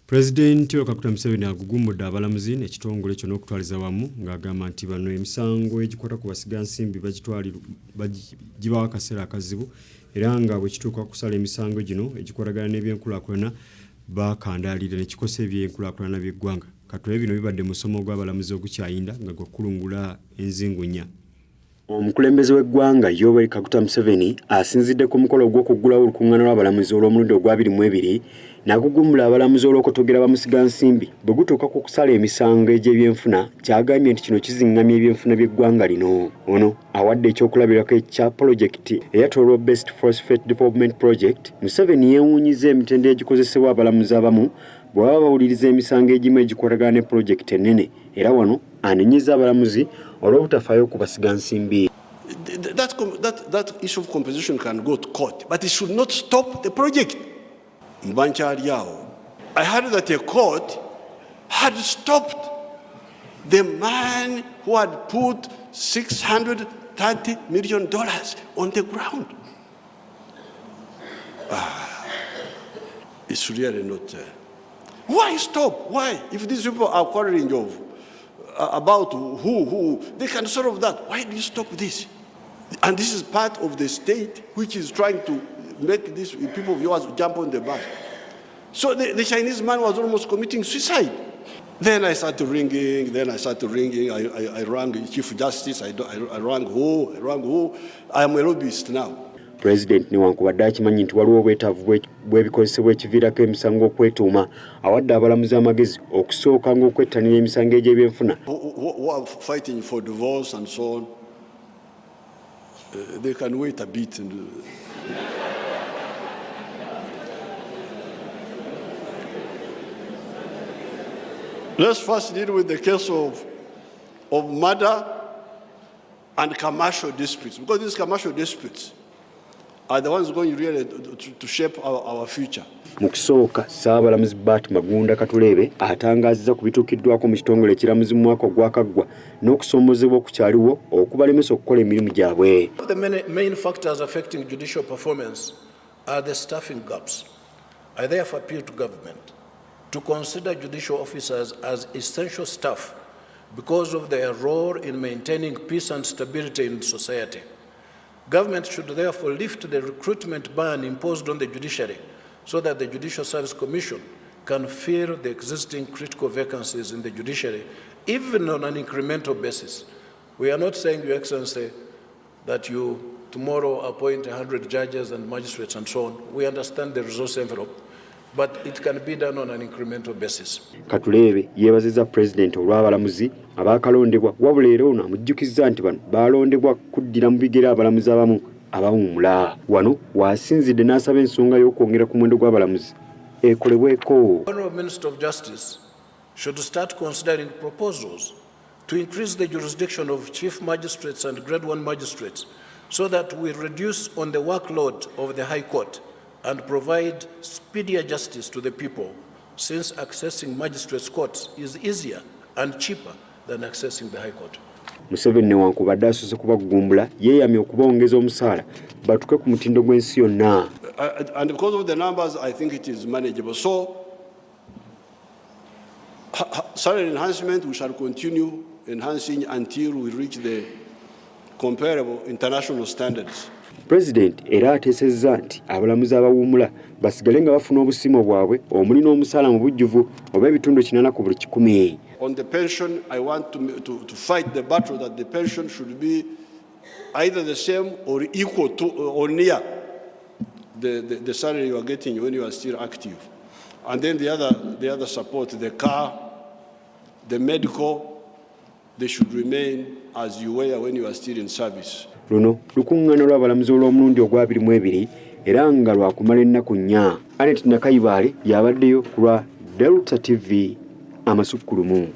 Pulezidenti Museveni agugumudde Balamuzzi ekitongole kyo n'okutwaliza wamu ng'agamba nti bano emisango egikwata ku Bamusigansimbi gibawa akaseera akazibu era nga bwe kituuka kusala emisango gino egikwatagana n'ebyenkulaakulana bakandaalira ne kikosa ebyenkulaakulana by'eggwanga. Katono bino bibadde musomo gw'Abalamuzzi ogukyayinda nga gwakulungula enzingu nnya. Omukulembeze w'eggwanga Yoweri Kaguta Museveni asinzidde ku mukolo gw'okuggulawo olukuŋŋaana lw'Abalamuzi olw'omulundi ogwa-22 n'agugumbula Abalamuzi olw'okutogera Bamusigansimbi bwe gutuuka ku kusala emisango egy'ebyenfuna kyagambye nti kino kizingamya ebyenfuna by'eggwanga lino. Ono awadde ekyokulabirako ekya pulojekiti eyatolwa Best Phosphate Development Project. Museveni yeewuunyiza emitendera egikozesebwa Abalamuzi abamu bwe baba bawuliriza emisango egimu egikwatagana ne pulojekiti ennene era wano anenyeza Abalamuzi olw'obutafaayo ku Basigansimbi. That issue of compensation can go to court, but it should not stop the project. I heard that a court had stopped the man who had put $630 million on the ground. It's really not. Why stop? Why? If these people are quarreling about who, they can solve that. Why do you stop this? And this is part of the state which is trying to make these people of yours jump on the bus. So the Chinese man was almost committing suicide. Then I started ringing, I rang Chief Justice, I rang who, I am a lobbyist now. President newankubadde akimanyi nti waliwo obwetaavu bw'ebikozesebwa ekiviirako emisango okwetuuma awadde Abalamuzi amagezi okusooka ng'okwettanira emisango egy'ebyenfuna. Who are fighting for divorce and so on, they can wait a bit. Let's first deal with the case of murder and commercial disputes, because these commercial disputes are the ones going really to shape our future. Mu kusooka Ssaabalamuzi Magunda Katulebe atangaazizza ku bituukiddwako mu kitongole ekiramuzi mu mwaka ogwakaggwa n'okusoomozebwa okukyaliwo okubalemesa okukola emirimu gyabwe. The main factors affecting judicial performance are the staffing gaps. I therefore appeal to government to consider judicial officers as essential staff because of their role in maintaining peace and stability in society. Government should therefore lift the recruitment ban imposed on the judiciary so that the Judicial Service Commission can fill the existing critical vacancies in the judiciary, even on an incremental basis. We are not saying, Your Excellency, that you tomorrow appoint 100 judges and magistrates and so on. We understand the resource envelope, but it can be done on an incremental basis. Katulebe yeebazizza President olw'Abalamuzi abaakalondebwa wabula era ono amujjukizza nti bano baalondebwa kuddira mu bigere Abalamuzi abamu abawummula. Wano waasinzidde n'asaba ensonga y'okwongera ku muwendo gw'Abalamuzi ekolebweko. Honourable Minister of Justice should start considering proposals to increase the jurisdiction of chief magistrates and grade 1 magistrates so that we reduce on the workload of the High Court and provide speedier justice to the people, since accessing magistrates' courts is easier and cheaper than accessing the High Court. Museveni newankubadde asose kubagumbula yeeyamye okubaongeza omusaala batuke ku mutindo gw'ensi yonna. And because of the numbers, I think it is manageable. So, salary enhancement, we shall continue enhancing until we reach the comparable international standards. President era ateesezza nti Abalamuzi abawummula basigale nga bafuna obusiimo bwabwe omuli n'omusaala mu bujjuvu oba ebitundu 80 ku buli 100. On the pension, I want to fight the battle that the pension should be either the same or equal to or near the salary you are getting when you are still active. And then the other support, the car, the medical, they should remain as you were when you are still in service. Luno lukuŋŋaana lw'Abalamuzi olw'omulundi ogwa-22 era nga lwakumala ennaku 4. Anet Nakayibaale y'abaddeyo ku lwa Delta TV Amasukkulumu.